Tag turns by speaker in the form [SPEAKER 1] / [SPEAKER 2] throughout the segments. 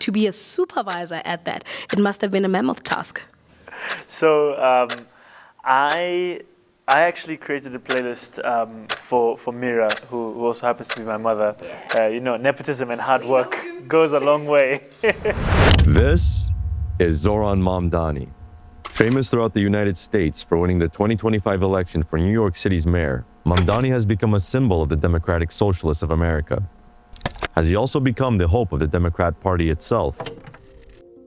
[SPEAKER 1] to be a supervisor at that. It must have been a mammoth task.
[SPEAKER 2] So I actually created a playlist for Mira, who also happens to be my mother. Nepotism and hard work goes a long way.
[SPEAKER 3] This is Zohran Mamdani. Famous throughout the United States for winning the 2025 election for New York City's mayor, Mamdani has become a symbol of the Democratic Socialists of America. Has he also become the hope of the Democrat Party itself?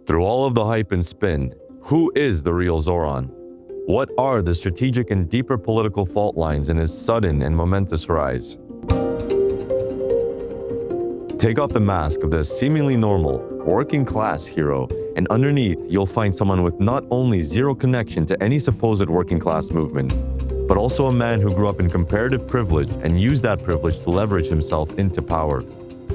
[SPEAKER 3] Through all of the hype and spin, who is the real Zohran? What are the strategic and deeper political fault lines in his sudden and momentous rise? Take off the mask of the seemingly normal, working-class hero, and underneath you'll find someone with not only zero connection to any supposed working-class movement, but also a man who grew up in comparative privilege and used that privilege to leverage himself into power.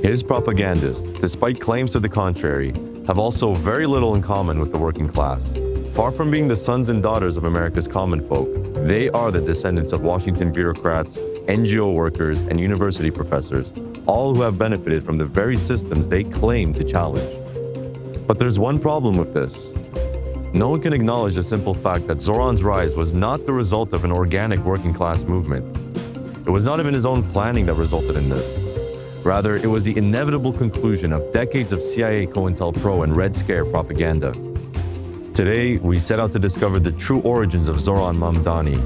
[SPEAKER 3] His propagandists, despite claims to the contrary, have also very little in common with the working class. Far from being the sons and daughters of America's common folk, they are the descendants of Washington bureaucrats, NGO workers, and university professors, all who have benefited from the very systems they claim to challenge. But there's one problem with this. No one can acknowledge the simple fact that Zohran's rise was not the result of an organic working class movement. It was not even his own planning that resulted in this. Rather, it was the inevitable conclusion of decades of CIA, COINTELPRO, and Red Scare propaganda. Today, we set out to discover the true origins of Zohran Mamdani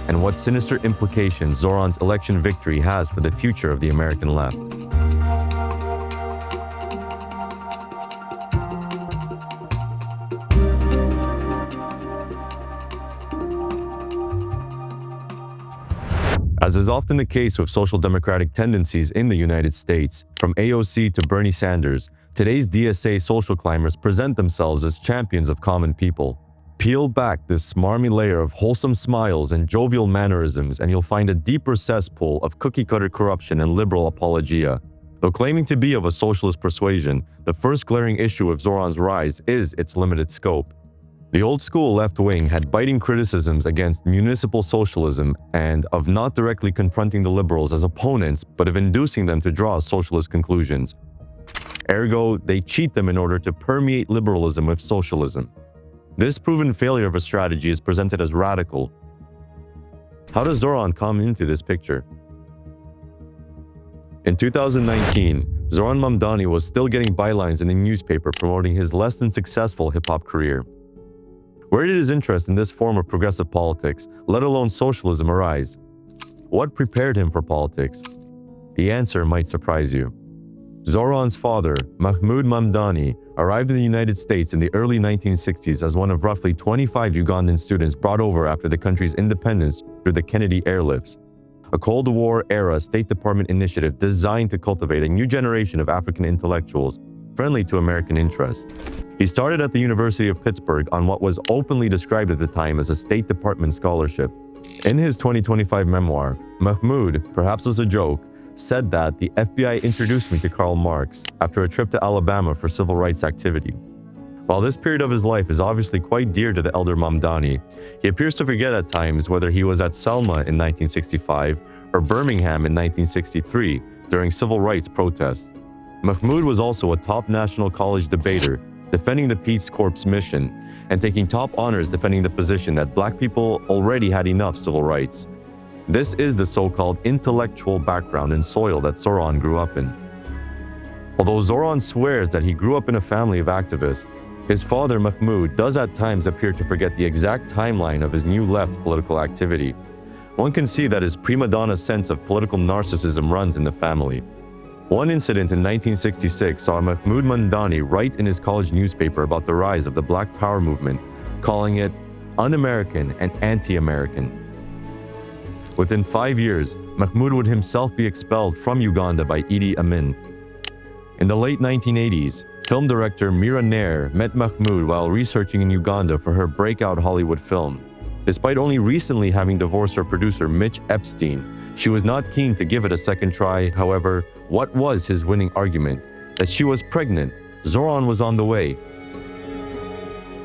[SPEAKER 3] and what sinister implications Zohran's election victory has for the future of the American left. As is often the case with social democratic tendencies in the United States, from AOC to Bernie Sanders, today's DSA social climbers present themselves as champions of common people. Peel back this smarmy layer of wholesome smiles and jovial mannerisms and you'll find a deeper cesspool of cookie-cutter corruption and liberal apologia. Though claiming to be of a socialist persuasion, the first glaring issue of Zohran's rise is its limited scope. The old-school left wing had biting criticisms against municipal socialism and of not directly confronting the liberals as opponents, but of inducing them to draw socialist conclusions. Ergo, they cheat them in order to permeate liberalism with socialism. This proven failure of a strategy is presented as radical. How does Zohran come into this picture? In 2019, Zohran Mamdani was still getting bylines in the newspaper promoting his less than successful hip-hop career. Where did his interest in this form of progressive politics, let alone socialism, arise? What prepared him for politics? The answer might surprise you. Zohran's father, Mahmoud Mamdani, arrived in the United States in the early 1960s as one of roughly 25 Ugandan students brought over after the country's independence through the Kennedy airlifts, a Cold War-era State Department initiative designed to cultivate a new generation of African intellectuals friendly to American interests. He started at the University of Pittsburgh on what was openly described at the time as a State Department scholarship. In his 2025 memoir, Mahmoud, perhaps as a joke, said that the FBI introduced me to Karl Marx after a trip to Alabama for civil rights activity. While this period of his life is obviously quite dear to the Elder Mamdani, he appears to forget at times whether he was at Selma in 1965 or Birmingham in 1963 during civil rights protests. Mahmoud was also a top national college debater, defending the Peace Corps mission, and taking top honors defending the position that black people already had enough civil rights. This is the so-called intellectual background and soil that Zohran grew up in. Although Zohran swears that he grew up in a family of activists, his father Mahmoud does at times appear to forget the exact timeline of his new left political activity. One can see that his prima donna sense of political narcissism runs in the family. One incident in 1966 saw Mahmoud Mamdani write in his college newspaper about the rise of the Black Power movement, calling it un-American and anti-American. Within 5 years, Mahmoud would himself be expelled from Uganda by Idi Amin. In the late 1980s, film director Mira Nair met Mahmoud while researching in Uganda for her breakout Hollywood film. Despite only recently having divorced her producer Mitch Epstein, she was not keen to give it a second try. However, what was his winning argument? That she was pregnant. Zohran was on the way.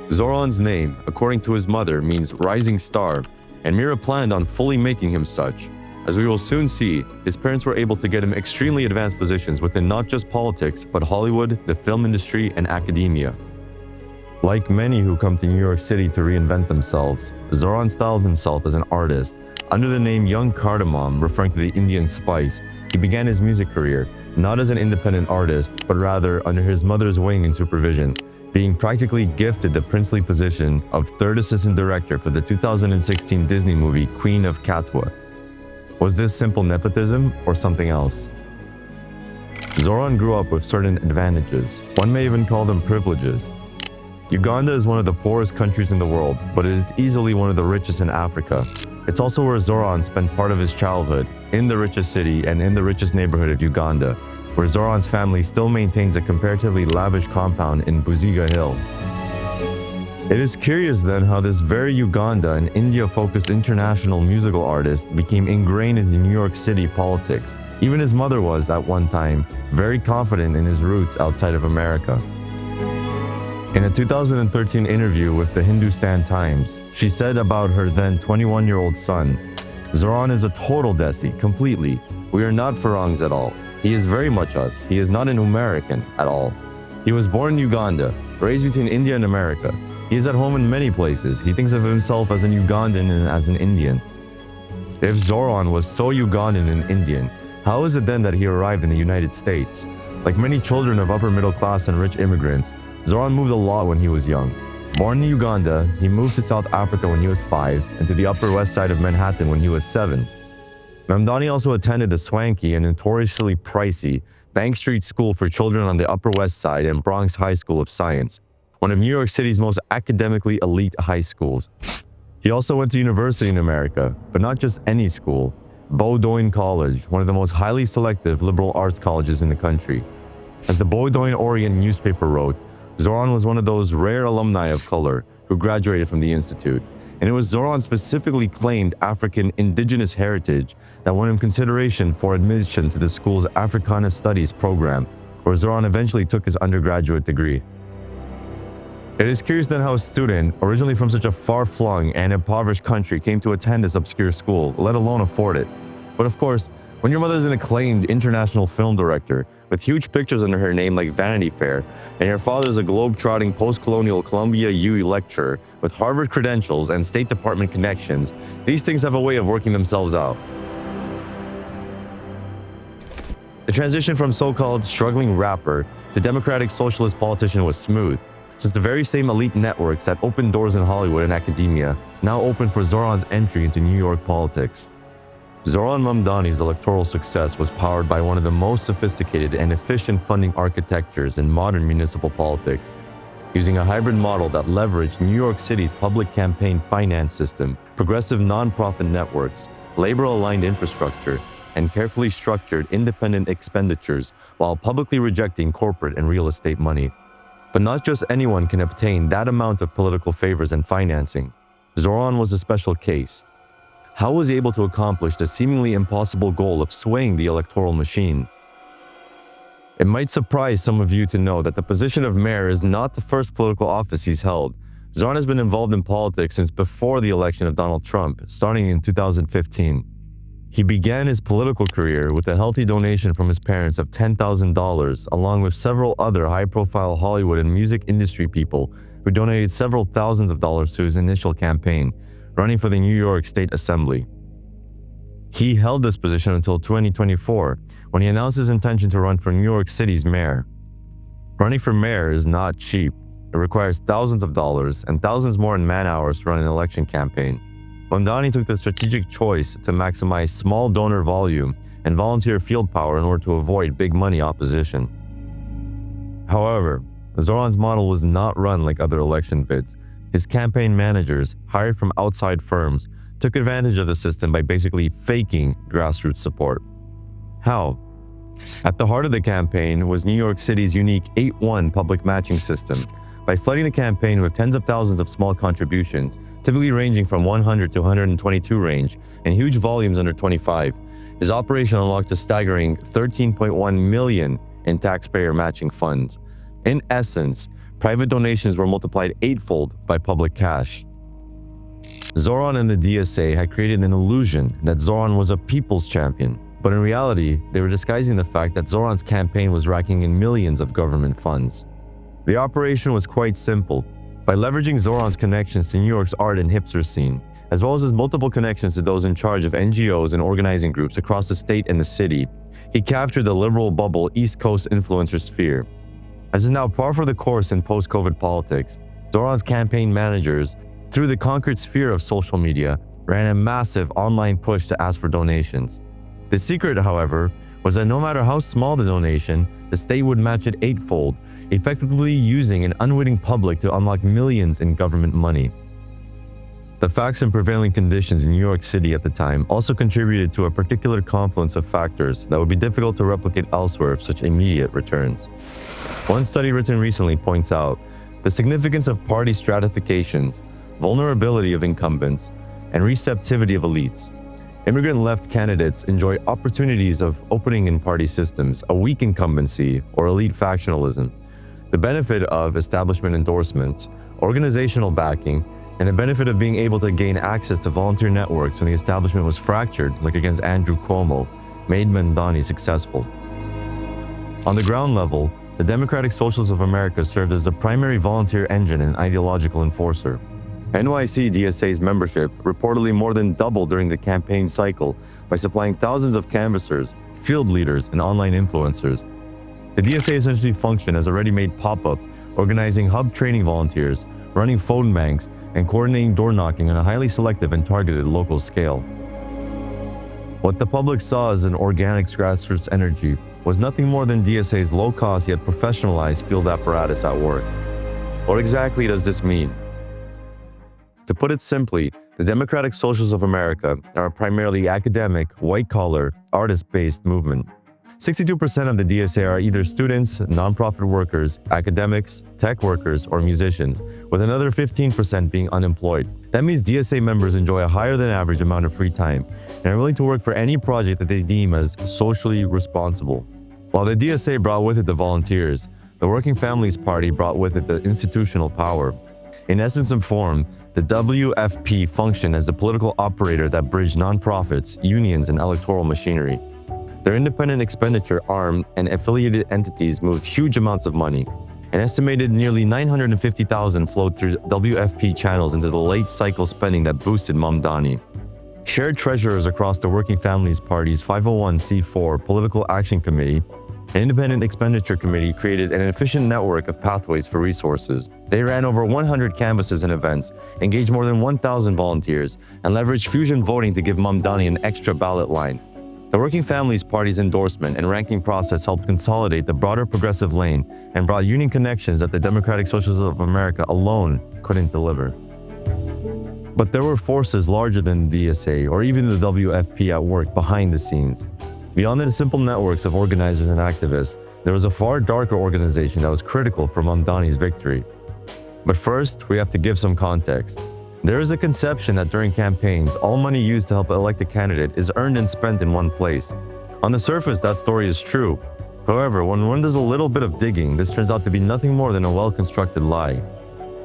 [SPEAKER 3] Zohran's name, according to his mother, means rising star, and Mira planned on fully making him such. As we will soon see, his parents were able to get him extremely advanced positions within not just politics, but Hollywood, the film industry, and academia. Like many who come to New York City to reinvent themselves, Zohran styled himself as an artist. Under the name Young Cardamom, referring to the Indian spice, he began his music career, not as an independent artist, but rather under his mother's wing and supervision, being practically gifted the princely position of third assistant director for the 2016 Disney movie Queen of Katwa. Was this simple nepotism or something else? Zohran grew up with certain advantages. One may even call them privileges. Uganda is one of the poorest countries in the world, but it is easily one of the richest in Africa. It's also where Zohran spent part of his childhood, in the richest city and in the richest neighborhood of Uganda, where Zohran's family still maintains a comparatively lavish compound in Buziga Hill. It is curious then how this very Uganda and India-focused international musical artist became ingrained into New York City politics. Even his mother was, at one time, very confident in his roots outside of America. In a 2013 interview with the Hindustan Times, she said about her then 21-year-old son, "Zohran is a total Desi, completely. We are not Farangs at all. He is very much us. He is not an American at all. He was born in Uganda, raised between India and America. He is at home in many places. He thinks of himself as an Ugandan and as an Indian." If Zohran was so Ugandan and Indian, how is it then that he arrived in the United States? Like many children of upper middle class and rich immigrants, Zohran moved a lot when he was young. Born in Uganda, he moved to South Africa when he was 5 and to the Upper West Side of Manhattan when he was 7. Mamdani also attended the swanky and notoriously pricey Bank Street School for Children on the Upper West Side and Bronx High School of Science, one of New York City's most academically elite high schools. He also went to university in America, but not just any school, Bowdoin College, one of the most highly selective liberal arts colleges in the country. As the Bowdoin Orient newspaper wrote, Zohran was one of those rare alumni of color who graduated from the institute, and it was Zohran's specifically claimed African indigenous heritage that won him consideration for admission to the school's Africana Studies program, where Zohran eventually took his undergraduate degree. It is curious then how a student, originally from such a far-flung and impoverished country, came to attend this obscure school, let alone afford it. But of course, when your mother is an acclaimed international film director, with huge pictures under her name like Vanity Fair, and your father is a globe-trotting post-colonial Columbia UE lecturer with Harvard credentials and State Department connections, these things have a way of working themselves out. The transition from so-called struggling rapper to Democratic Socialist politician was smooth, since the very same elite networks that opened doors in Hollywood and academia now opened for Zohran's entry into New York politics. Zohran Mamdani's electoral success was powered by one of the most sophisticated and efficient funding architectures in modern municipal politics, using a hybrid model that leveraged New York City's public campaign finance system, progressive nonprofit networks, labor-aligned infrastructure, and carefully structured independent expenditures while publicly rejecting corporate and real estate money. But not just anyone can obtain that amount of political favors and financing. Zohran was a special case. How was he able to accomplish the seemingly impossible goal of swaying the electoral machine? It might surprise some of you to know that the position of mayor is not the first political office he's held. Zohran has been involved in politics since before the election of Donald Trump, starting in 2015. He began his political career with a healthy donation from his parents of $10,000, along with several other high-profile Hollywood and music industry people who donated several thousands of dollars to his initial campaign, running for the New York State Assembly. He held this position until 2024, when he announced his intention to run for New York City's mayor. Running for mayor is not cheap. It requires thousands of dollars and thousands more in man-hours to run an election campaign. Mamdani took the strategic choice to maximize small donor volume and volunteer field power in order to avoid big money opposition. However, Zohran's model was not run like other election bids. His campaign managers, hired from outside firms, took advantage of the system by basically faking grassroots support. How? At the heart of the campaign was New York City's unique 8-1 public matching system. By flooding the campaign with tens of thousands of small contributions, typically ranging from 100 to 122 range, and huge volumes under 25, his operation unlocked a staggering $13.1 million in taxpayer matching funds. In essence, private donations were multiplied eightfold by public cash. Zohran and the DSA had created an illusion that Zohran was a people's champion. But in reality, they were disguising the fact that Zohran's campaign was racking in millions of government funds. The operation was quite simple. By leveraging Zohran's connections to New York's art and hipster scene, as well as his multiple connections to those in charge of NGOs and organizing groups across the state and the city, he captured the liberal bubble East Coast influencer sphere. As is now par for the course in post-COVID politics, Zohran's campaign managers, through the conquered sphere of social media, ran a massive online push to ask for donations. The secret, however, was that no matter how small the donation, the state would match it eightfold, effectively using an unwitting public to unlock millions in government money. The facts and prevailing conditions in New York City at the time also contributed to a particular confluence of factors that would be difficult to replicate elsewhere of such immediate returns. One study written recently points out the significance of party stratifications, vulnerability of incumbents, and receptivity of elites. Immigrant left candidates enjoy opportunities of opening in party systems, a weak incumbency, or elite factionalism, the benefit of establishment endorsements, organizational backing, and the benefit of being able to gain access to volunteer networks when the establishment was fractured, like against Andrew Cuomo, made Mamdani successful. On the ground level, the Democratic Socialism of America served as the primary volunteer engine and ideological enforcer. NYC DSA's membership reportedly more than doubled during the campaign cycle by supplying thousands of canvassers, field leaders, and online influencers. The DSA essentially functioned as a ready-made pop-up, organizing hub training volunteers, running phone banks, and coordinating door knocking on a highly selective and targeted local scale. What the public saw as an organic grassroots energy was nothing more than DSA's low-cost yet professionalized field apparatus at work. What exactly does this mean? To put it simply, the Democratic Socialists of America are a primarily academic, white-collar, artist-based movement. 62% of the DSA are either students, nonprofit workers, academics, tech workers, or musicians, with another 15% being unemployed. That means DSA members enjoy a higher than average amount of free time and are willing to work for any project that they deem as socially responsible. While the DSA brought with it the volunteers, the Working Families Party brought with it the institutional power. In essence and form, the WFP functioned as the political operator that bridged nonprofits, unions, and electoral machinery. Their independent expenditure arm and affiliated entities moved huge amounts of money. An estimated nearly $950,000 flowed through WFP channels into the late cycle spending that boosted Mamdani. Shared treasurers across the Working Families Party's 501c4 Political Action Committee, an independent expenditure committee created an efficient network of pathways for resources. They ran over 100 canvasses and events, engaged more than 1,000 volunteers, and leveraged fusion voting to give Mamdani an extra ballot line. The Working Families Party's endorsement and ranking process helped consolidate the broader progressive lane and brought union connections that the Democratic Socialism of America alone couldn't deliver. But there were forces larger than the DSA or even the WFP at work behind the scenes. Beyond the simple networks of organizers and activists, there was a far darker organization that was critical for Mamdani's victory. But first, we have to give some context. There is a conception that during campaigns, all money used to help elect a candidate is earned and spent in one place. On the surface, that story is true. However, when one does a little bit of digging, this turns out to be nothing more than a well-constructed lie.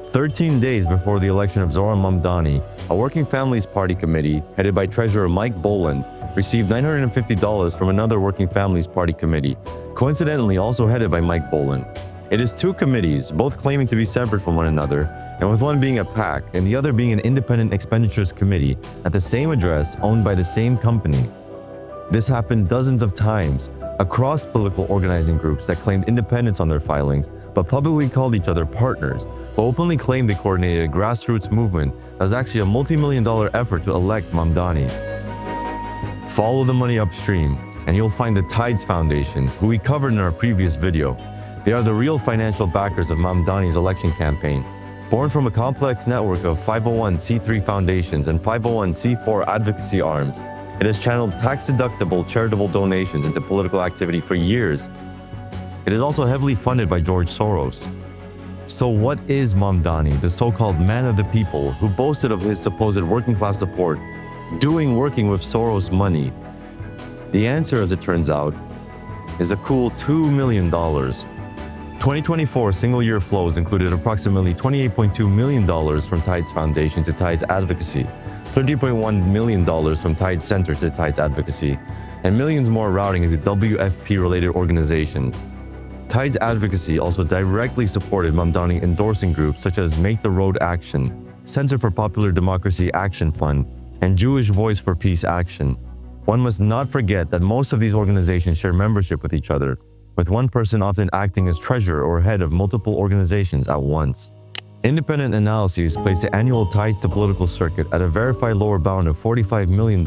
[SPEAKER 3] 13 days before the election of Zohran Mamdani, a Working Families Party committee, headed by Treasurer Mike Boland, received $950 from another Working Families Party committee, coincidentally also headed by Mike Boland. It is two committees, both claiming to be separate from one another, and with one being a PAC and the other being an independent expenditures committee at the same address owned by the same company. This happened dozens of times across political organizing groups that claimed independence on their filings, but publicly called each other partners, who openly claimed they coordinated a grassroots movement that was actually a multi-million-dollar effort to elect Mamdani. Follow the money upstream, and you'll find the Tides Foundation, who we covered in our previous video. They are the real financial backers of Mamdani's election campaign. Born from a complex network of 501c3 foundations and 501c4 advocacy arms, it has channeled tax-deductible charitable donations into political activity for years. It is also heavily funded by George Soros. So what is Mamdani, the so-called man of the people who boasted of his supposed working-class support, working with Soros money? The answer, as it turns out, is a cool $2 million. $2 2024 single-year flows included approximately $28.2 million from Tides Foundation to Tides Advocacy, $30.1 million from Tides Center to Tides Advocacy, and millions more routing into WFP-related organizations. Tides Advocacy also directly supported Mamdani endorsing groups such as Make the Road Action, Center for Popular Democracy Action Fund, and Jewish Voice for Peace Action. One must not forget that most of these organizations share membership with each other, with one person often acting as treasurer or head of multiple organizations at once. Independent analyses place the annual Tides to Political circuit at a verified lower bound of $45 million,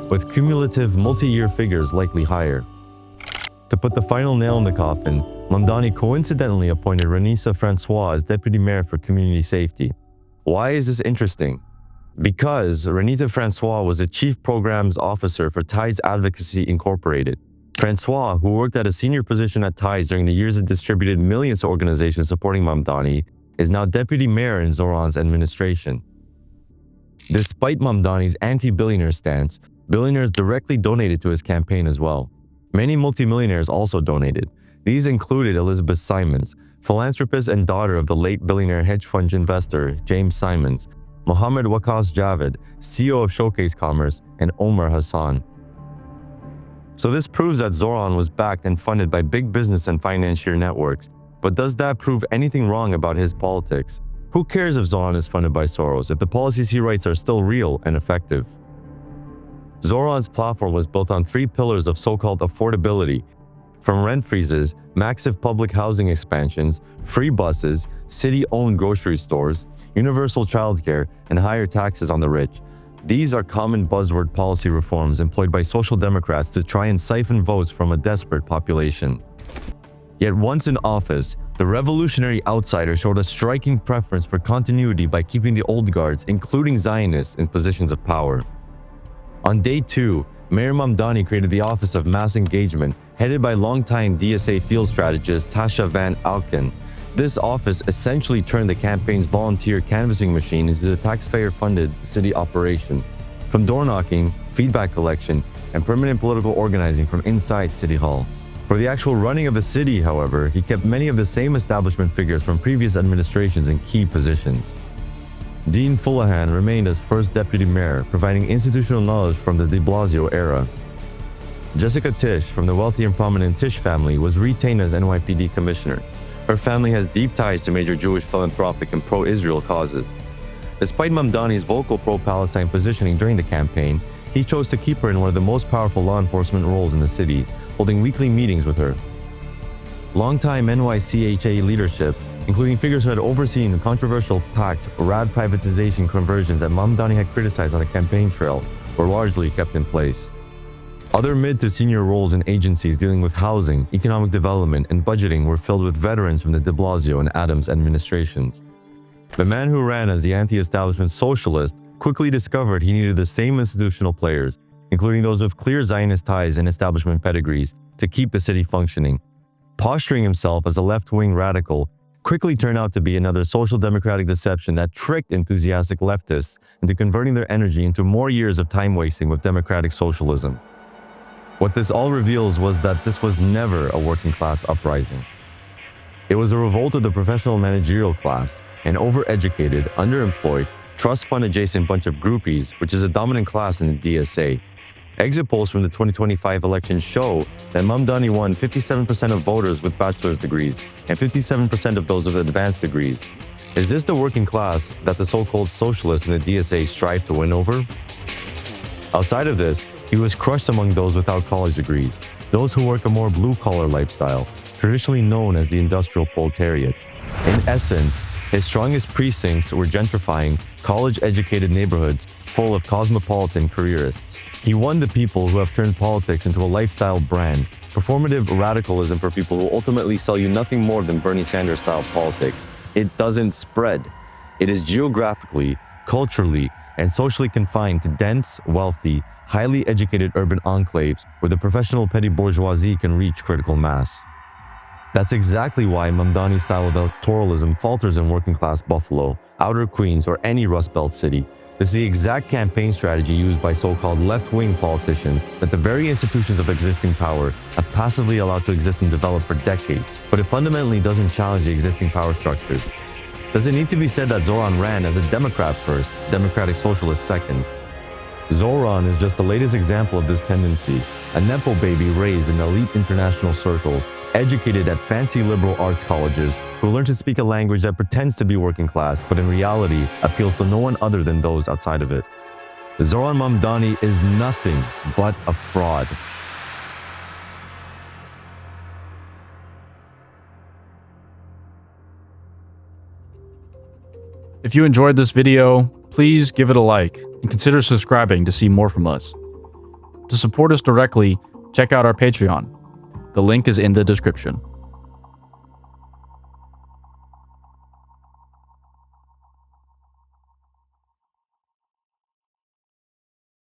[SPEAKER 3] with cumulative multi-year figures likely higher. To put the final nail in the coffin, Mamdani coincidentally appointed Renissa Francois as deputy mayor for community safety. Why is this interesting? Because Renita Francois was the chief programs officer for Tides Advocacy Incorporated. Francois, who worked at a senior position at Tides during the years it distributed millions to organizations supporting Mamdani, is now deputy mayor in Zohran's administration. Despite Mamdani's anti-billionaire stance, billionaires directly donated to his campaign as well. Many multimillionaires also donated. These included Elizabeth Simons, philanthropist and daughter of the late billionaire hedge fund investor James Simons, Mohammed Waqas Javed, CEO of Showcase Commerce, and Omar Hassan. So this proves that Zohran was backed and funded by big business and financier networks. But does that prove anything wrong about his politics? Who cares if Zohran is funded by Soros if the policies he writes are still real and effective? Zohran's platform was built on three pillars of so-called affordability, from rent freezes, massive public housing expansions, free buses, city-owned grocery stores, universal childcare, and higher taxes on the rich. These are common buzzword policy reforms employed by social democrats to try and siphon votes from a desperate population. Yet once in office, the revolutionary outsider showed a striking preference for continuity by keeping the old guards, including Zionists, in positions of power. On day 2, Mayor Mamdani created the Office of Mass Engagement, headed by longtime DSA field strategist Tasha Van Alken. This office essentially turned the campaign's volunteer canvassing machine into the taxpayer-funded city operation. From door-knocking, feedback collection, and permanent political organizing from inside City Hall. For the actual running of the city, however, he kept many of the same establishment figures from previous administrations in key positions. Dean Fullahan remained as first deputy mayor, providing institutional knowledge from the de Blasio era. Jessica Tisch, from the wealthy and prominent Tisch family, was retained as NYPD commissioner. Her family has deep ties to major Jewish philanthropic and pro-Israel causes. Despite Mamdani's vocal pro-Palestine positioning during the campaign, he chose to keep her in one of the most powerful law enforcement roles in the city, holding weekly meetings with her. Longtime NYCHA leadership, including figures who had overseen the controversial pact RAD privatization conversions that Mamdani had criticized on the campaign trail, were largely kept in place. Other mid to senior roles in agencies dealing with housing, economic development, and budgeting were filled with veterans from the de Blasio and Adams administrations. The man who ran as the anti-establishment socialist quickly discovered he needed the same institutional players, including those with clear Zionist ties and establishment pedigrees, to keep the city functioning. Posturing himself as a left-wing radical quickly turned out to be another social democratic deception that tricked enthusiastic leftists into converting their energy into more years of time wasting with democratic socialism. What this all reveals was that this was never a working-class uprising. It was a revolt of the professional managerial class, an overeducated, underemployed, trust fund adjacent bunch of groupies, which is a dominant class in the DSA. Exit polls from the 2025 election show that Mamdani won 57% of voters with bachelor's degrees and 57% of those with advanced degrees. Is this the working class that the so-called socialists in the DSA strive to win over? Outside of this, he was crushed among those without college degrees, those who work a more blue-collar lifestyle, traditionally known as the industrial proletariat. In essence, his strongest precincts were gentrifying, college-educated neighborhoods full of cosmopolitan careerists. He won the people who have turned politics into a lifestyle brand, performative radicalism for people who ultimately sell you nothing more than Bernie Sanders-style politics. It doesn't spread. It is geographically, culturally, and socially confined to dense, wealthy, highly educated urban enclaves where the professional petty bourgeoisie can reach critical mass. That's exactly why Mamdani's style of electoralism falters in working-class Buffalo, Outer Queens, or any Rust Belt city. This is the exact campaign strategy used by so-called left-wing politicians that the very institutions of existing power have passively allowed to exist and develop for decades, but it fundamentally doesn't challenge the existing power structures. Does it need to be said that Zohran ran as a Democrat first, Democratic Socialist second? Zohran is just the latest example of this tendency, a Nepo baby raised in elite international circles, educated at fancy liberal arts colleges, who learned to speak a language that pretends to be working class, but in reality appeals to no one other than those outside of it. Zohran Mamdani is nothing but a fraud.
[SPEAKER 4] If you enjoyed this video, please give it a like and consider subscribing to see more from us. To support us directly, check out our Patreon. The link is in the description.